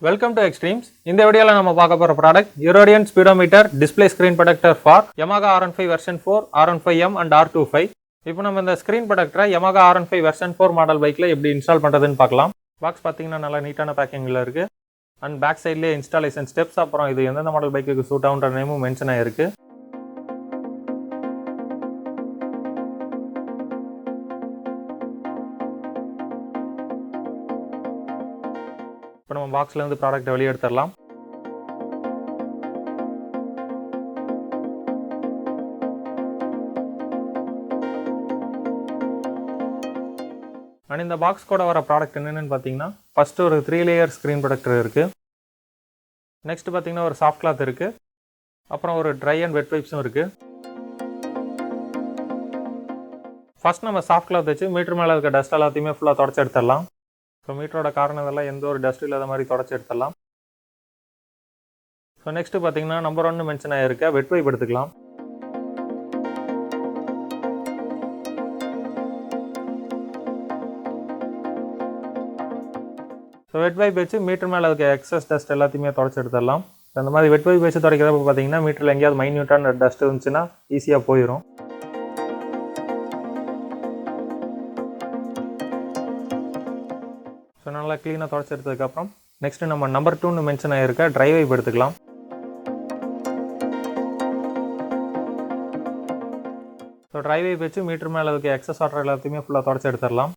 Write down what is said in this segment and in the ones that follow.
Welcome to XTREMZ. In this video, we will talk about product ERODIAN Speedometer Display Screen Protector for Yamaha R15 version 4, R15M and R25. இப்போ நம்ம இந்த screen ப்ரொடெக்டரை Yamaha R15 version 4 model பைக்ல எப்படி install பண்றதுன்னு பார்க்கலாம். Box பாத்தீங்கன்னா நல்லா நீட்டான பேக்கிங்ல இருக்கு. அண்ட் பேக் சைடுலயே இன்ஸ்டாலேஷன் ஸ்டெப்ஸ் அப்புறம் இது எந்தெந்த மாடல் பைக்குக்கு சூட் ஆகுன்ற நேமும் மென்ஷன் ஆயிருக்கு. இப்போ நம்ம பாக்ஸ்ல இருந்து ப்ராடக்ட்டை வெளிய எடுத்துறலாம். அண்ட் இந்த பாக்ஸ் கூட வர ப்ராடக்ட் என்னென்னு பார்த்தீங்கன்னா ஃபர்ஸ்ட் ஒரு 3 லேயர் ஸ்க்ரீன் ப்ரொடெக்டர் இருக்குது. நெக்ஸ்ட் பார்த்தீங்கன்னா ஒரு சாஃப்ட் கிளாத் இருக்குது. அப்புறம் ஒரு ட்ரை அண்ட் வெட் வைப்ஸும் இருக்குது. ஃபர்ஸ்ட் நம்ம சாஃப்ட் கிளாத் வச்சு மீட்டர் மேலே இருக்க டஸ்ட் எல்லாத்தையுமே ஃபுல்லாக தொடச்சி எடுத்துடலாம். ஸோ மீட்டரோட காரணம் இதெல்லாம் எந்த ஒரு டஸ்ட் இல்லாத மாதிரி தொடச்சி எடுத்துடலாம். ஸோ நெக்ஸ்ட் பார்த்தீங்கன்னா நம்பர் 1 மென்ஷன் ஆகிருக்க வெட் வைப் எடுத்துக்கலாம். ஸோ வெட் வைப் வச்சு மீட்டர் மேலே இருக்க எக்ஸஸ் டஸ்ட் எல்லாத்தையுமே தொடச்சி எடுத்துடலாம். அந்த மாதிரி வெட் வைப் வச்சு துடைக்கிறப்ப பார்த்தீங்கன்னா மீட்டரில் எங்கேயாவது மைன்யூட்டான டஸ்ட் இருந்துச்சுன்னா ஈஸியாக போயிடும். ஸோ நல்லா க்ளீனாக தொடச்சி எடுத்ததுக்கப்புறம் நெக்ஸ்ட்டு நம்ம நம்பர் 2 மென்ஷன் ஆகிருக்க ட்ரை வைப் எடுத்துக்கலாம். ஸோ ட்ரை வைப் வச்சு மீட்டர் மேலே இருக்க எக்ஸஸ் வாட்டர் எல்லாத்தையுமே ஃபுல்லாக தொடச்சி எடுத்துடலாம்.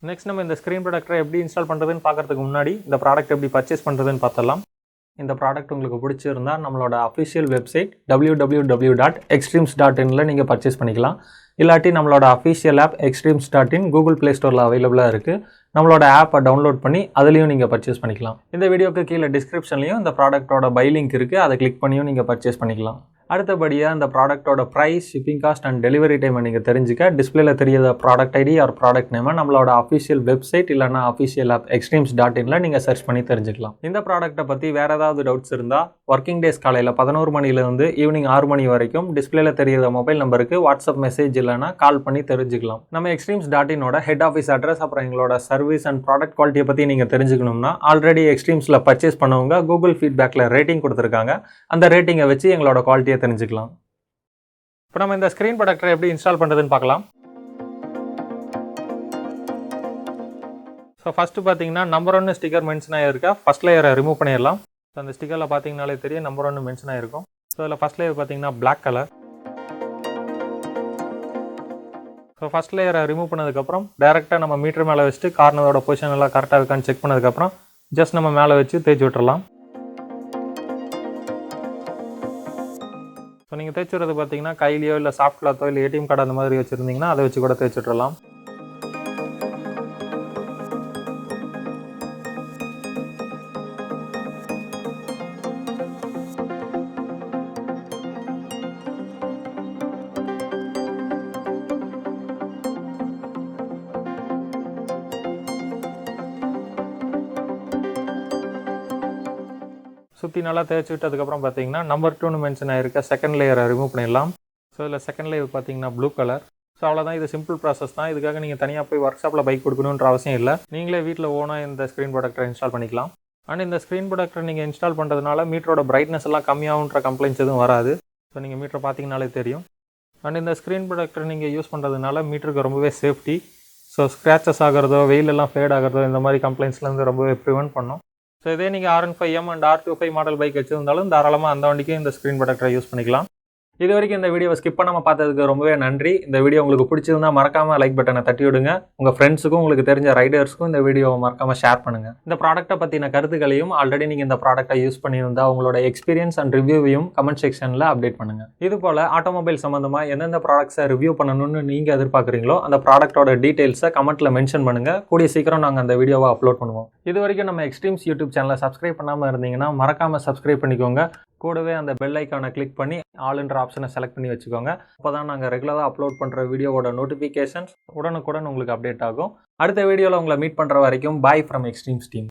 நெக்ஸ்ட் நம்ம இந்த ஸ்க்ரீன் ப்ரொடெக்டரை எப்படி இன்ஸ்டால் பண்ணுறதுன்னு பார்க்கறதுக்கு முன்னாடி இந்த ப்ராடக்ட் எப்படி பர்ச்சேஸ் பண்ணுறதுன்னு பார்த்தலாம். இந்த ப்ராடக்ட் உங்களுக்கு பிடிச்சிருந்தா நம்மளோட அஃபிஷியல் வெப்சைட் www.xtremz.inல நீங்கள் பர்ச்சேஸ் பண்ணிக்கலாம். இல்லாட்டி நம்மளோட official app XTREMZ.in Google play ஸ்டோரில் அவைலபிளாக இருக்குது. நம்மளோட ஆப்பை டவுன்லோட் பண்ணி அதுலேயும் நீங்கள் பர்ச்சேஸ் பண்ணிக்கலாம். இந்த வீடியோக்கு கீழே டிஸ்கிரிப்ஷன்லையும் இந்த ப்ராடக்ட்டோட பை லிங்க் இருக்குது. அதை கிளிக் பண்ணியும் நீங்கள் பர்ச்சேஸ் பண்ணிக்கலாம். அடுத்தபடியாக இந்த ப்ராடக்ட்டோட price, shipping cost and delivery டைமை நீங்கள் தெரிஞ்சுக்க டிஸ்பிளேல தெரியாத ப்ராடக்ட் ஐடி ஆர் ப்ராடக்ட் நேமை நம்மளோட அஃபிஷியல் வெப்சைட் இல்லைனா அஃபிஷியல் ஆப் XTREMZ.inல நீங்கள் சர்ச் பண்ணி தெரிஞ்சுக்கலாம். இந்த ப்ராடக்ட்டை பற்றி வேறு ஏதாவது டவுட்ஸ் இருந்தால் ஒர்க்கிங் டேஸ் காலையில் 11 மணிலேருந்து ஈவினிங் 6 மணி வரைக்கும் டிஸ்பிளேல தெரியாத மொபைல் நம்பருக்கு வாட்ஸ்அப் மெசேஜ் இல்லைனா கால் பண்ணி தெரிஞ்சுக்கலாம். நம்ம XTREMZ.inோட ஹெட் ஆஃபீஸ் அட்ரஸ் அப்புறம் எங்களோட சர்வீஸ் அண்ட் ப்ராடக்ட் குவாலிட்டியை பற்றி நீங்கள் தெரிஞ்சுக்கணும்னா ஆல்ரெடி XTREMZல பர்ச்சேஸ் பண்ணவங்க கூகுள் ஃபீட்பேக்கில் ரேட்டிங் கொடுத்துருக்காங்க. அந்த ரேட்டிங்கை வச்சு எங்களோட குவாலிட்டியை தெரிஞ்சுக்கலாம். இப்போ நம்ம இந்த ஸ்க்ரீன் ப்ரொடெக்டரை எப்படி இன்ஸ்டால் பண்ணுறதுன்னு பார்க்கலாம். ஸோ ஃபஸ்ட்டு பார்த்தீங்கன்னா நம்பர் 1 ஸ்டிக்கர் மென்ஷன் ஆகிருக்கா ஃபஸ்ட் லேயரை ரிமூவ் பண்ணிடலாம். ஸோ அந்த ஸ்டிக்கரில் பார்த்தீங்கனாலே தெரியும் நம்பர் 1 மென்ஷன் ஆகிருக்கும். ஸோ அதில் ஃபஸ்ட் லேயர் பார்த்தீங்கன்னா பிளாக் கலர். ஸோ ஃபஸ்ட் லேயரை ரிமூவ் பண்ணதுக்கப்புறம் டேரெக்டாக நம்ம மீட்டர் மேலே வச்சுட்டு கார்னரோட பொசிஷன் எல்லாம் கரெக்டாக இருக்கான்னு செக் பண்ணதுக்கப்புறம் ஜஸ்ட் நம்ம மேலே வச்சு தேய்ச்சி விட்டுறலாம். ஸோ நீங்கள் தேய்ச்சி விடுறது பார்த்தீங்கன்னா கையிலையோ இல்லை சாஃப்ட் கிளாத்தோ இல்லை ஏடிஎம் கார்டு அந்த மாதிரி வச்சுருந்தீங்கன்னா அதை வச்சு கூட தேய்ச்சி விட்டுறலாம். சுற்றி நல்லா தேய்ச்சி விட்டதுக்கப்புறம் பார்த்தீங்கன்னா நம்பர் 2 மென்ஷன் ஆகிருக்க செகண்ட் லேயரை ரிமூவ் பண்ணிடலாம். ஸோ இதில் செகண்ட் லேயர் பார்த்தீங்கன்னா ப்ளூ கலர். ஸோ அவ்வளோதான், இது சிம்பிள் ப்ராசஸ் தான். இதுக்காக நீங்கள் தனியாக போய் ஒர்க் ஷாப்பில் பைக் கொடுக்கணுன்ற அவசியம் இல்லை. நீங்களே வீட்டில் ஓனாக இந்த ஸ்க்ரீன் ப்ரொடெக்டரை இன்ஸ்டால் பண்ணிக்கலாம். அண்ட் இந்த ஸ்க்ரீன் ப்ரொடெக்டரை நீங்கள் இன்ஸ்டால் பண்ணுறதுனால மீட்டரோட பிரைட்னஸ் எல்லாம் கம்மியாகுன்ற கம்ப்ளைண்ட்ஸ் எதுவும் வராது. ஸோ நீங்கள் மீட்டரை பார்த்தீங்கனாலே தெரியும். அண்ட் இந்த ஸ்க்ரீன் ப்ரொடெக்டரை நீங்கள் யூஸ் பண்ணுறதுனால மீட்டருக்கு ரொம்பவே சேஃப்டி. ஸோ ஸ்க்ராச்சஸ் ஆகிறதோ வெயிலெல்லாம் ஃபேட் ஆகிறதோ இந்த மாதிரி கம்ப்ளைண்ட்ஸ்லேருந்து ரொம்பவே ப்ரிவென்ட் பண்ணும். ஸோ இதே நீங்கள் R15M and R25 model bike வச்சுருந்தாலும் தாராளமாக அந்த வண்டிக்கும் இந்த ஸ்க்ரீன் ப்ரொடெக்டரை யூஸ் பண்ணிக்கலாம். இது வரைக்கும் இந்த வீடியோவை ஸ்கிப் பண்ணாமல் பார்த்ததுக்கு ரொம்பவே நன்றி. இந்த வீடியோ உங்களுக்கு பிடிச்சிருந்தா மறக்காமல் லைக் பட்டனை தட்டி விடுங்க. உங்கள் ஃப்ரெண்ட்ஸுக்கும் உங்களுக்கு தெரிஞ்ச ரைடர்ஸ்க்கும் இந்த வீடியோவை மறக்காமல் ஷேர் பண்ணுங்கள். இந்த ப்ராடக்ட்டை பற்றின கருத்துக்களையும் ஆல்ரெடி நீங்கள் இந்த ப்ராடக்ட்டை யூஸ் பண்ணியிருந்தா உங்களோட எக்ஸ்பீரியன்ஸ் அண்ட் ரிவ்யூவையும் கமெண்ட் செக்ஷனில் அப்டேட் பண்ணுங்கள். இது போல் ஆட்டோமொபைல் சம்மந்தமாக எந்தெந்த ப்ராடக்ட்ஸை ரிவ்யூ பண்ணணும்னு நீங்கள் எதிர்பார்க்குறீங்களோ அந்த ப்ராடக்ட்டோட டீட்டெயில்ஸை கமெண்ட்டில் மென்ஷன் பண்ணுங்கள். கூடிய சீக்கிரம் நாங்கள் அந்த வீடியோவை அப்லோட் பண்ணுவோம். இது வரைக்கும் நம்ம XTREMZ யூடியூப் சேனலை சப்ஸ்கிரைப் பண்ணாமல் இருந்தீங்கன்னா மறக்காமல் சப்ஸ்கிரைப் பண்ணிக்கோங்க. கூடவே அந்த பெல் ஐக்கானை கிளிக் பண்ணி ஆல்ன்ற ஆப்ஷனை செலக்ட் பண்ணி வச்சுக்கோங்க. அப்போ தான் நாங்கள் ரெகுலராக அப்லோட் பண்ணுற வீடியோவோட நோட்டிஃபிகேஷன்ஸ் உடனுக்குடன் உங்களுக்கு அப்டேட் ஆகும். அடுத்த வீடியோவில் உங்களை மீட் பண்ணுற வரைக்கும் பாய் ஃப்ரம் XTREMZ டீம்.